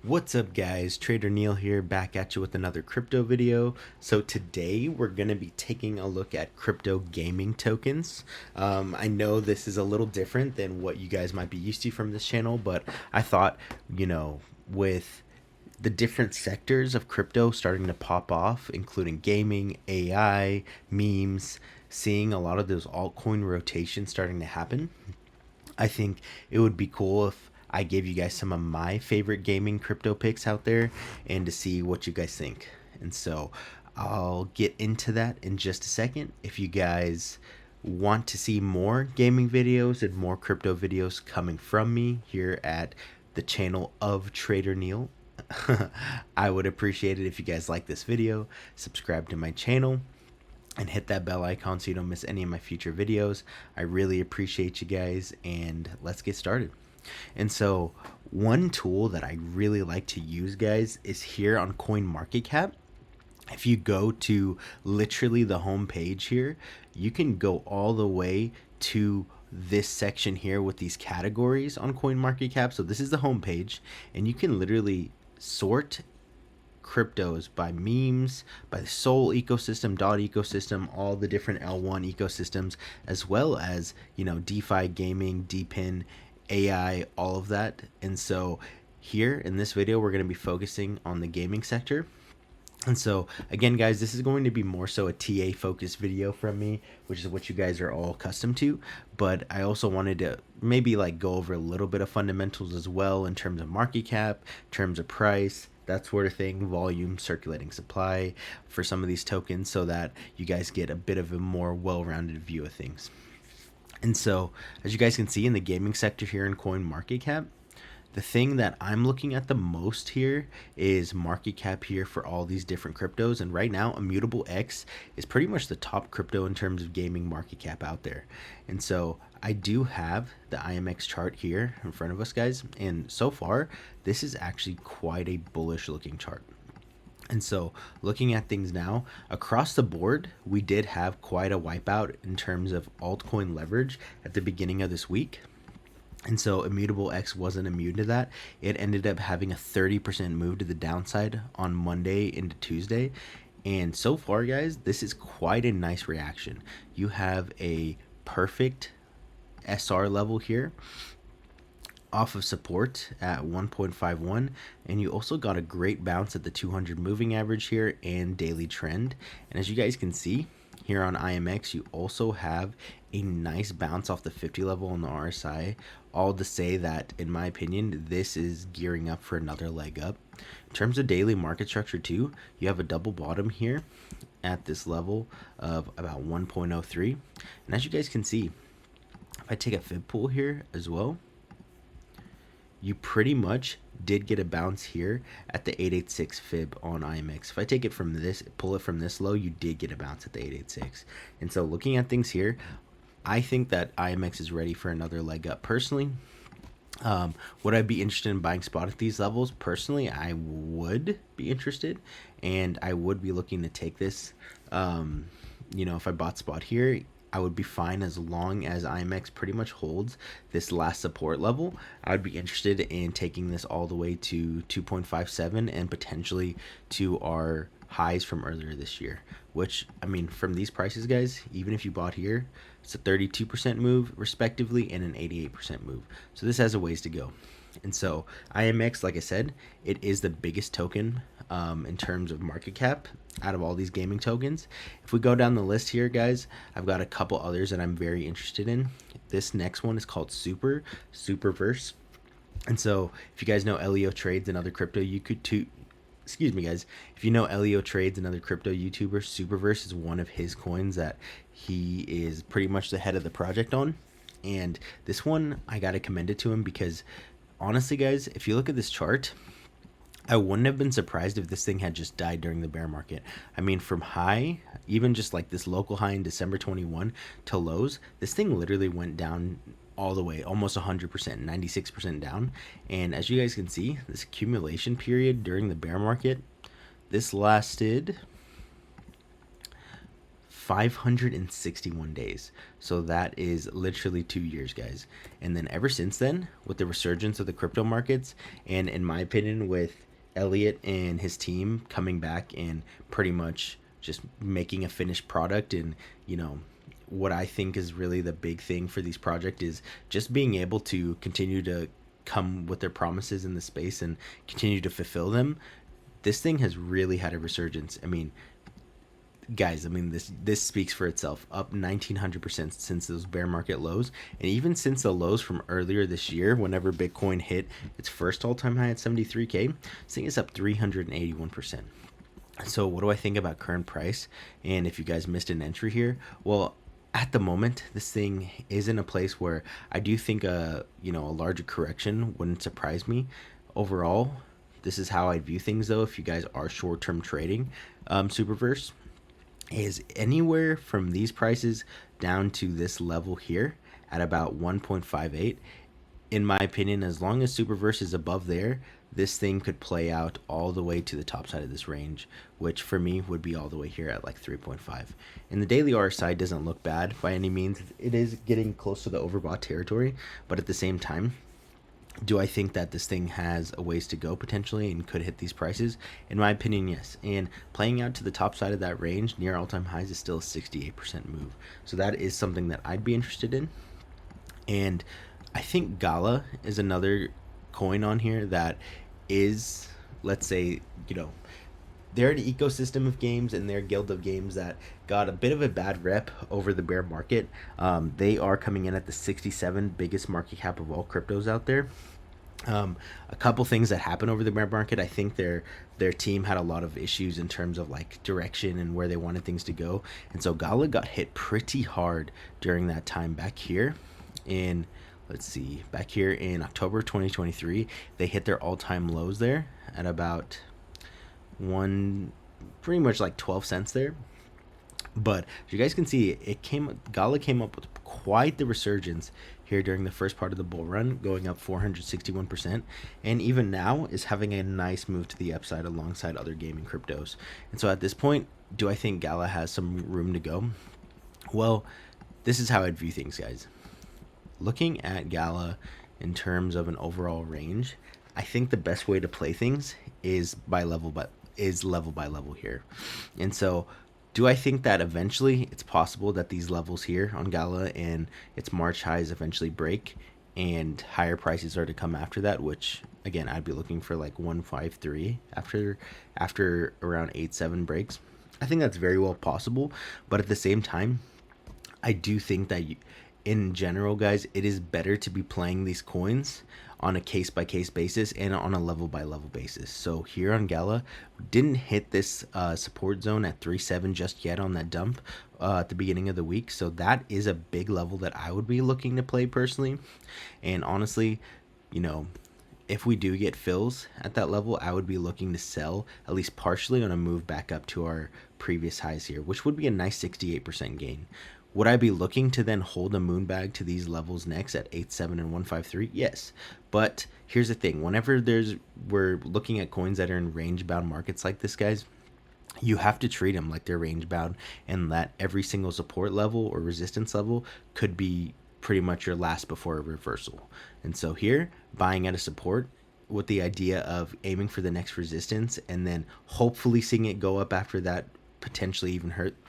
What's up guys, Trader Neil here, back at you with another crypto video. So today we're going to be taking a look at crypto gaming tokens. I know this is a little different than what you guys might be used to from this channel, but I thought, with the different sectors of crypto starting to pop off, including gaming, AI, memes, seeing a lot of those altcoin rotations starting to happen, I think it would be cool if I gave you guys some of my favorite gaming crypto picks out there and to see what you guys think. And so I'll get into that in just a second. If you guys want to see more gaming videos and more crypto videos coming from me here at the channel of Trader Neil, I would appreciate it if you guys like this video, subscribe to my channel, and hit that bell icon so you don't miss any of my future videos. I really appreciate you guys, and let's get started. And so one tool that I really like to use, guys, is here on CoinMarketCap. If you go to literally the home page here, you can go all the way to this section here with these categories on CoinMarketCap. So this is the home page, and you can literally sort cryptos by memes, by the Sol ecosystem, dot ecosystem, all the different L1 ecosystems, as well as, DeFi, gaming, DePIN, AI, all of that. And so here in this video, we're going to be focusing on the gaming sector. And so again, guys, this is going to be more so a TA focused video from me, which is what you guys are all accustomed to. But I also wanted to maybe go over a little bit of fundamentals as well in terms of market cap, in terms of price, that sort of thing, volume, circulating supply for some of these tokens, so that you guys get a bit of a more well-rounded view of things. And so as you guys can see in the gaming sector here in CoinMarketCap, the thing that I'm looking at the most here is market cap here for all these different cryptos. And right now, Immutable X is pretty much the top crypto in terms of gaming market cap out there. And so I do have the IMX chart here in front of us, guys. And so far, this is actually quite a bullish looking chart. And so looking at things now, across the board, we did have quite a wipeout in terms of altcoin leverage at the beginning of this week. And so Immutable X wasn't immune to that. It ended up having a 30% move to the downside on Monday into Tuesday. And so far, guys, this is quite a nice reaction. You have a perfect SR level here off of support at 1.51, and you also got a great bounce at the 200 moving average here and daily trend. And as you guys can see here on IMX, you also have a nice bounce off the 50 level on the RSI, all to say that, in my opinion, this is gearing up for another leg up. In terms of daily market structure too, you have a double bottom here at this level of about 1.03. And as you guys can see, if I take a fib pool here as well, you pretty much did get a bounce here at the 886 fib on IMX. If I take it from this, pull it from this low, you did get a bounce at the 886. And so looking at things here, I think that IMX is ready for another leg up personally. Would I be interested in buying spot at these levels? Personally, I would be interested, and I would be looking to take this. If I bought spot here, I would be fine as long as IMX pretty much holds this last support level. I would be interested in taking this all the way to 2.57 and potentially to our highs from earlier this year, which, I mean, from these prices, guys, even if you bought here, it's a 32% move respectively and an 88% move. So this has a ways to go. And so IMX, like I said, it is the biggest token in terms of market cap out of all these gaming tokens. If we go down the list here, guys, I've got a couple others that I'm very interested in. This next one is called Superverse. And so if you guys know Elio Trades and other crypto, you could too. Excuse me, guys. If you know Elio Trades, another crypto YouTuber, Superverse is one of his coins that he is pretty much the head of the project on. And this one, I got to commend it to him because, honestly, guys, if you look at this chart, I wouldn't have been surprised if this thing had just died during the bear market. I mean, from high, even just like this local high in December 21 to lows, this thing literally went down all the way, almost 100%, 96% down. And as you guys can see, this accumulation period during the bear market, this lasted 561 days. So that is literally 2 years, guys. And then ever since then, with the resurgence of the crypto markets, and in my opinion, with Elliot and his team coming back and pretty much just making a finished product, and what I think is really the big thing for these projects is just being able to continue to come with their promises in the space and continue to fulfill them. This thing has really had a resurgence. I mean, guys, this speaks for itself. Up 1900% since those bear market lows, and even since the lows from earlier this year, whenever Bitcoin hit its first all-time high at 73K, this thing is up 381%. So what do I think about current price? And if you guys missed an entry here, well, at the moment, this thing is in a place where I do think a larger correction wouldn't surprise me. Overall, this is how I view things, though. If you guys are short-term trading, Superverse is anywhere from these prices down to this level here at about 1.58. In my opinion, as long as Superverse is above there, this thing could play out all the way to the top side of this range, which for me would be all the way here at like 3.5. And the daily RSI doesn't look bad by any means. It is getting close to the overbought territory, but at the same time, do I think that this thing has a ways to go potentially and could hit these prices? In my opinion, yes. And playing out to the top side of that range near all-time highs is still a 68% move. So that is something that I'd be interested in. And I think Gala is another coin on here that is, let's say, they're an ecosystem of games and they're a guild of games that got a bit of a bad rep over the bear market. They are coming in at the 67 biggest market cap of all cryptos out there. A couple things that happened over the bear market. I think their team had a lot of issues in terms of like direction and where they wanted things to go. And so Gala got hit pretty hard during that time back here in, back here in October 2023. They hit their all-time lows there at about pretty much like 12 cents there. But as you guys can see, Gala came up with quite the resurgence here during the first part of the bull run, going up 461%, and even now is having a nice move to the upside alongside other gaming cryptos. And so at this point, do I think Gala has some room to go? Well, this is how I'd view things, guys. Looking at Gala in terms of an overall range, I think the best way to play things is level by level here. And so do I think that eventually it's possible that these levels here on Gala and its March highs eventually break and higher prices are to come after that, which again, I'd be looking for like 153 after around 8-7 breaks. I think that's very well possible, but at the same time, I do think that in general, guys, it is better to be playing these coins on a case-by-case basis and on a level-by-level basis. So here on Gala, we didn't hit this support zone at 3.7 just yet on that dump at the beginning of the week. So that is a big level that I would be looking to play personally. And honestly, if we do get fills at that level, I would be looking to sell at least partially on a move back up to our previous highs here, which would be a nice 68% gain. Would I be looking to then hold a moon bag to these levels next at 8.7 and 153? Yes. But here's the thing. Whenever we're looking at coins that are in range-bound markets like this, guys, you have to treat them like they're range-bound, and that every single support level or resistance level could be pretty much your last before a reversal. And so here, buying at a support with the idea of aiming for the next resistance and then hopefully seeing it go up after that, potentially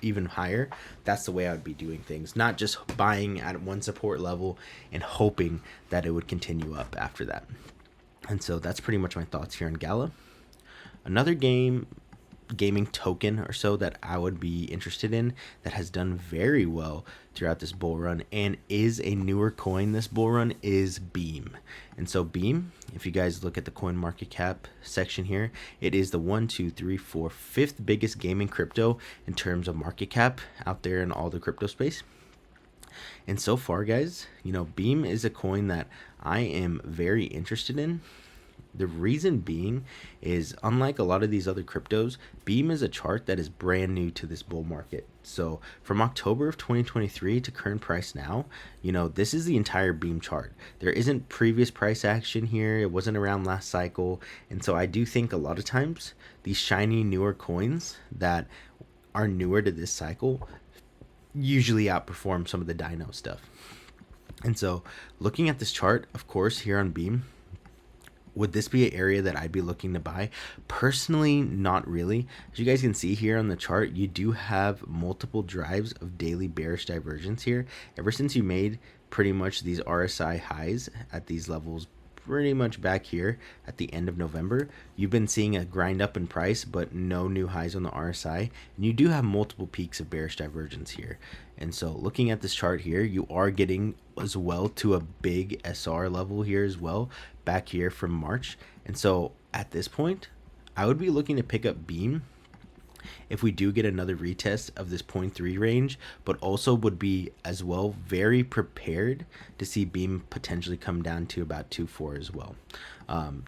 even higher. That's the way I would be doing things, not just buying at one support level and hoping that it would continue up after that. And so that's pretty much my thoughts here on Gala. Another gaming token or so that I would be interested in that has done very well throughout this bull run and is a newer coin this bull run is Beam. And so Beam, if you guys look at the coin market cap section here, it is the 5th biggest gaming crypto in terms of market cap out there in all the crypto space. And so far, guys, Beam is a coin that I am very interested in. The reason being is, unlike a lot of these other cryptos, Beam is a chart that is brand new to this bull market. So from October of 2023 to current price now, this is the entire Beam chart. There isn't previous price action here. It wasn't around last cycle. And so I do think a lot of times these shiny newer coins that are newer to this cycle usually outperform some of the dino stuff. And so looking at this chart, of course, here on Beam, would this be an area that I'd be looking to buy? Personally, not really. As you guys can see here on the chart, you do have multiple drives of daily bearish divergence here. Ever since you made pretty much these RSI highs at these levels, pretty much back here at the end of November, you've been seeing a grind up in price, but no new highs on the RSI. And you do have multiple peaks of bearish divergence here. And so looking at this chart here, you are getting as well to a big SR level here as well, back here from March. And so at this point, I would be looking to pick up Beam if we do get another retest of this 0.3 range, but also would be as well very prepared to see Beam potentially come down to about 2.4 as well.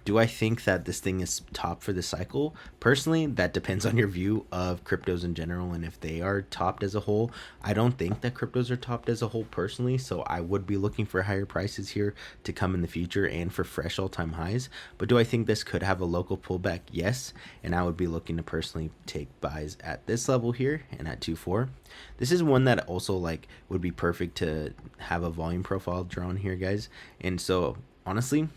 Do I think that this thing is top for the cycle? Personally, that depends on your view of cryptos in general, and if they are topped as a whole. I don't think that cryptos are topped as a whole personally, so I would be looking for higher prices here to come in the future and for fresh all-time highs. But do I think this could have a local pullback? Yes, and I would be looking to personally take buys at this level here and at 2.4. This is one that also like would be perfect to have a volume profile drawn here, guys. And so honestly,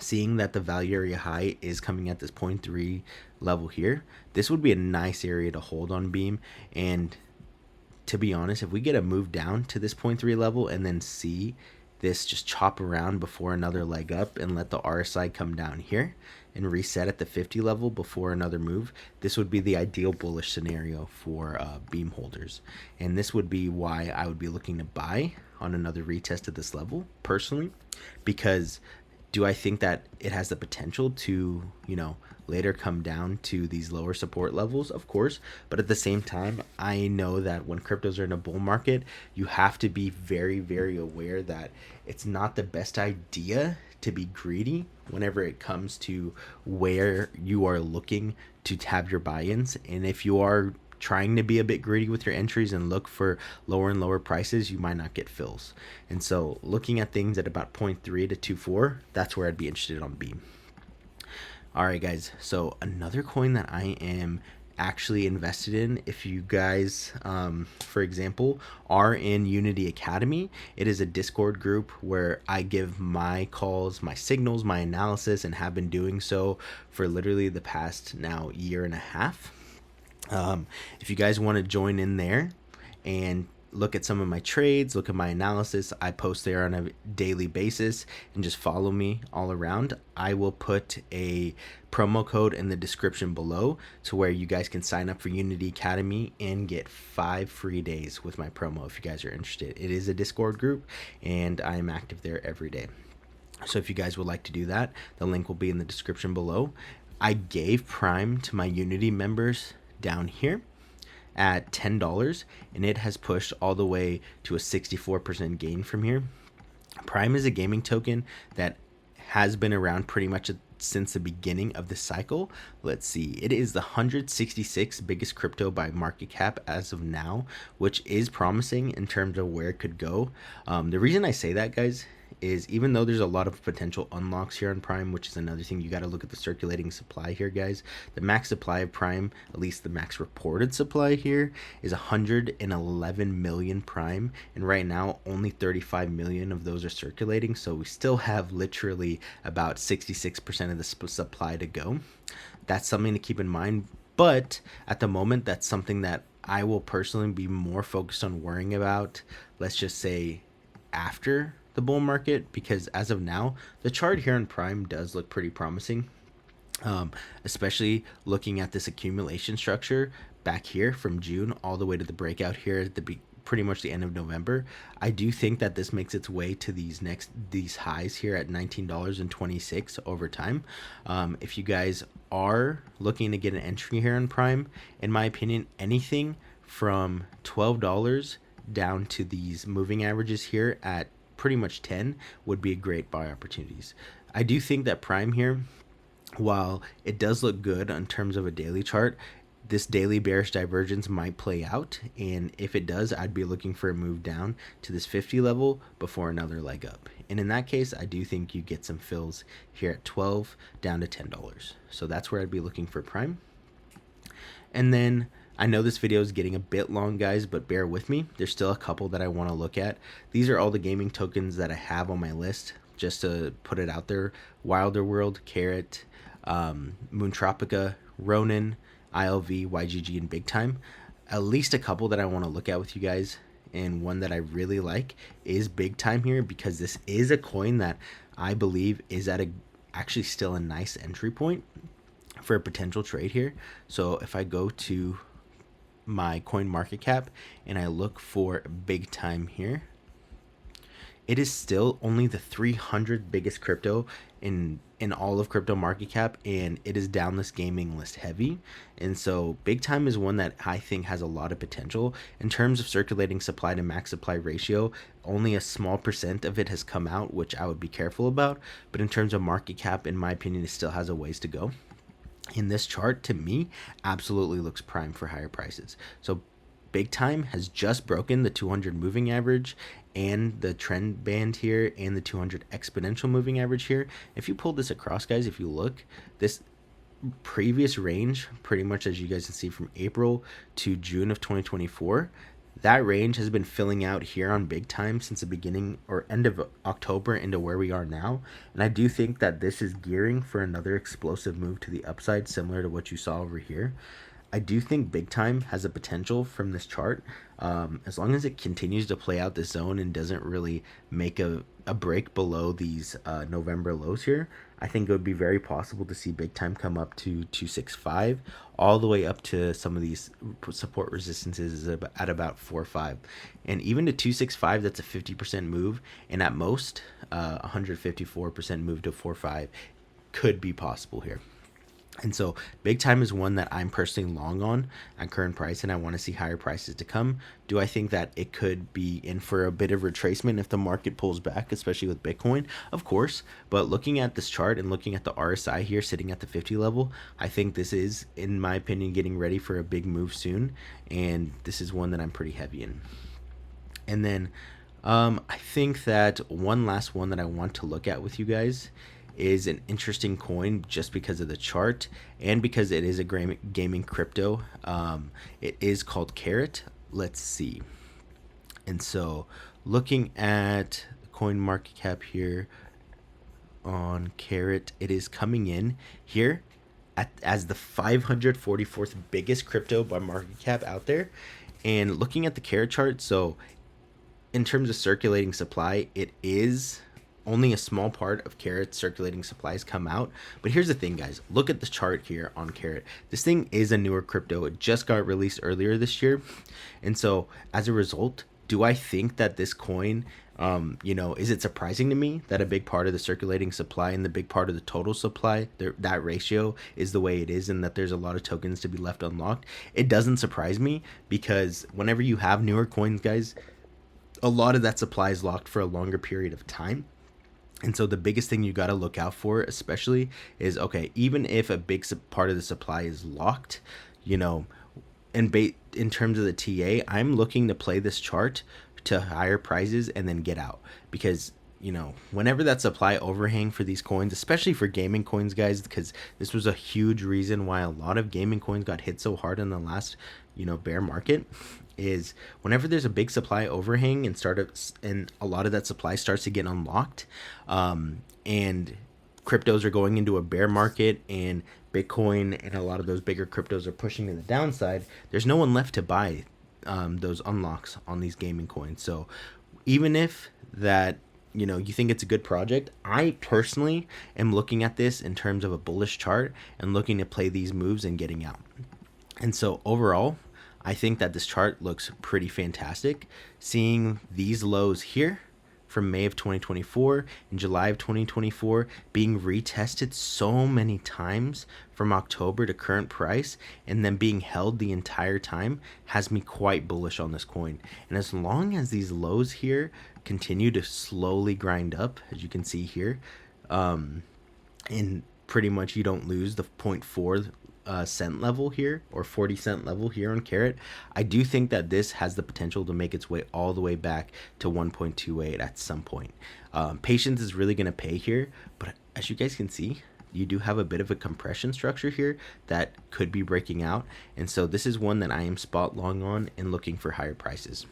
seeing that the value area high is coming at this 0.3 level here, this would be a nice area to hold on Beam. And to be honest, if we get a move down to this 0.3 level and then see this just chop around before another leg up and let the RSI come down here and reset at the 50 level before another move, this would be the ideal bullish scenario for Beam holders. And this would be why I would be looking to buy on another retest at this level personally, because do I think that it has the potential to, later come down to these lower support levels? Of course. But at the same time, I know that when cryptos are in a bull market, you have to be very, very aware that it's not the best idea to be greedy whenever it comes to where you are looking to have your buy-ins. And if you are trying to be a bit greedy with your entries and look for lower and lower prices, you might not get fills. And so looking at things at about 0.3 to 2.4, that's where I'd be interested on Beam. All right, guys. So another coin that I am actually invested in, if you guys for example are in Unity Academy, it is a Discord group where I give my calls, my signals, my analysis, and have been doing so for literally the past now year and a half. If you guys want to join in there and look at some of my trades, look at my analysis, I post there on a daily basis, and just follow me all around. I will put a promo code in the description below to where you guys can sign up for Unity Academy and get 5 free days with my promo if you guys are interested. It is a Discord group and I am active there every day. So if you guys would like to do that, the link will be in the description below. I gave Prime to my Unity members down here at $10, and it has pushed all the way to a 64% gain from here. Prime is a gaming token that has been around pretty much since the beginning of the cycle. Let's see, it is the 166th biggest crypto by market cap as of now, which is promising in terms of where it could go. The reason I say that, guys, is even though there's a lot of potential unlocks here on Prime, which is another thing, you got to look at the circulating supply here, guys. The max supply of Prime, at least the max reported supply here, is 111 million Prime, and right now only 35 million of those are circulating, so we still have literally about 66% of the supply to go. That's something to keep in mind, but at the moment, that's something that I will personally be more focused on worrying about, let's just say, after the bull market, because as of now the chart here on Prime does look pretty promising, especially looking at this accumulation structure back here from June all the way to the breakout here at the pretty much the end of November. I do think that this makes its way to these highs here at $19.26 over time. If you guys are looking to get an entry here on Prime, in my opinion, anything from $12 down to these moving averages here at pretty much 10 would be a great buy opportunities. I do think that Prime here, while it does look good in terms of a daily chart, this daily bearish divergence might play out, and if it does, I'd be looking for a move down to this 50 level before another leg up. And in that case, I do think you get some fills here at 12 down to $10. So that's where I'd be looking for Prime. And then I know this video is getting a bit long, guys, but bear with me. There's still a couple that I want to look at. These are all the gaming tokens that I have on my list, just to put it out there. Wilder World, Karrat, Moontropica, Ronin, ILV, YGG, and Big Time. At least a couple that I want to look at with you guys, and one that I really like is Big Time here, because this is a coin that I believe is at actually still a nice entry point for a potential trade here. So if I go to my coin market cap and I look for Big Time here, it is still only the 300 biggest crypto in all of crypto market cap, and it is down this gaming list heavy. And so Big Time is one that I think has a lot of potential in terms of circulating supply to max supply ratio. Only a small percent of it has come out, which I would be careful about, but in terms of market cap, in my opinion, it still has a ways to go. In this chart, to me, absolutely looks prime for higher prices. So Big Time has just broken the 200 moving average and the trend band here and the 200 exponential moving average here. If you pull this across, guys, if you look, this previous range, pretty much as you guys can see from April to June of 2024, that range has been filling out here on Big Time since the beginning or end of October into where we are now. And I do think that this is gearing for another explosive move to the upside, similar to what you saw over here. I do think Big Time has a potential from this chart, as long as it continues to play out this zone and doesn't really make a break below these November lows here. I think it would be very possible to see Big Time come up to 265, all the way up to some of these support resistances at about 4.5, and even to 265. That's a 50% move, and at most 154% move to 4.5 could be possible here. And so Big Time is one that I'm personally long on at current price, and I want to see higher prices to come. Do I think that it could be in for a bit of retracement if the market pulls back, especially with Bitcoin? Of course, but looking at this chart and looking at the RSI here sitting at the 50 level, I think this is, in my opinion, getting ready for a big move soon, and this is one that I'm pretty heavy in. And then I think that one last one that I want to look at with you guys is an interesting coin, just because of the chart and because it is a gaming crypto. It is called Karrat. Let's see. And so looking at coin market cap here on Karrat, it is coming in here as the 544th biggest crypto by market cap out there. And looking at the Karrat chart, so in terms of circulating supply, it is only a small part of Karrat's circulating supplies come out. But here's the thing, guys. Look at the chart here on Karrat. This thing is a newer crypto. It just got released earlier this year. And so as a result, do I think that this coin, is it surprising to me that a big part of the circulating supply and the big part of the total supply, that ratio is the way it is, and that there's a lot of tokens to be left unlocked? It doesn't surprise me, because whenever you have newer coins, guys, a lot of that supply is locked for a longer period of time. And so the biggest thing you got to look out for, especially, is, okay, even if a big part of the supply is locked, and in terms of the TA, I'm looking to play this chart to higher prices and then get out, because whenever that supply overhang for these coins, especially for gaming coins, guys, because this was a huge reason why a lot of gaming coins got hit so hard in the last bear market, is whenever there's a big supply overhang and a lot of that supply starts to get unlocked, and cryptos are going into a bear market, and Bitcoin and a lot of those bigger cryptos are pushing to the downside, there's no one left to buy those unlocks on these gaming coins. So even if that you think it's a good project, I personally am looking at this in terms of a bullish chart and looking to play these moves and getting out. And so overall, I think that this chart looks pretty fantastic. Seeing these lows here from May of 2024 and July of 2024 being retested so many times from October to current price, and then being held the entire time, has me quite bullish on this coin. And as long as these lows here continue to slowly grind up, as you can see here, and pretty much you don't lose the 0.4 cent level here, or 40 cent level here on Karrat, I do think that this has the potential to make its way all the way back to 1.28 at some point. Patience is really going to pay here, but as you guys can see, you do have a bit of a compression structure here that could be breaking out. And so this is one that I am spot long on and looking for higher prices.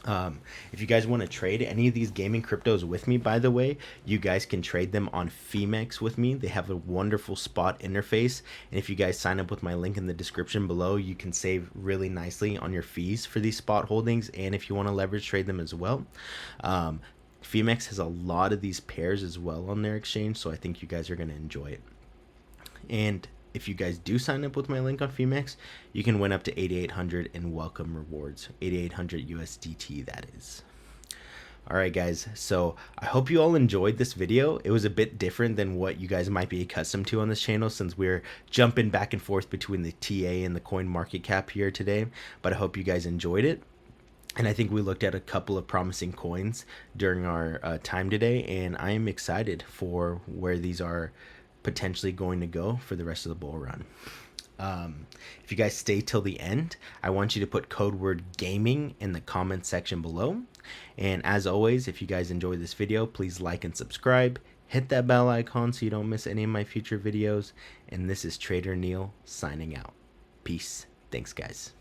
If you guys want to trade any of these gaming cryptos with me, by the way, you guys can trade them on Phemex with me. They have a wonderful spot interface. And if you guys sign up with my link in the description below, you can save really nicely on your fees for these spot holdings. And if you want to leverage trade them as well. Phemex has a lot of these pairs as well on their exchange, so I think you guys are going to enjoy it. And if you guys do sign up with my link on Phemex, you can win up to 8,800 in welcome rewards. 8,800 USDT, that is. Alright guys, so I hope you all enjoyed this video. It was a bit different than what you guys might be accustomed to on this channel, since we're jumping back and forth between the TA and the coin market cap here today. But I hope you guys enjoyed it. And I think we looked at a couple of promising coins during our time today, and I am excited for where these are potentially going to go for the rest of the bull run. If you guys stay till the end, I want you to put code word gaming in the comment section below. And as always, if you guys enjoyed this video, please like and subscribe. Hit that bell icon so you don't miss any of my future videos. And this is Trader Neil signing out. Peace. Thanks, guys.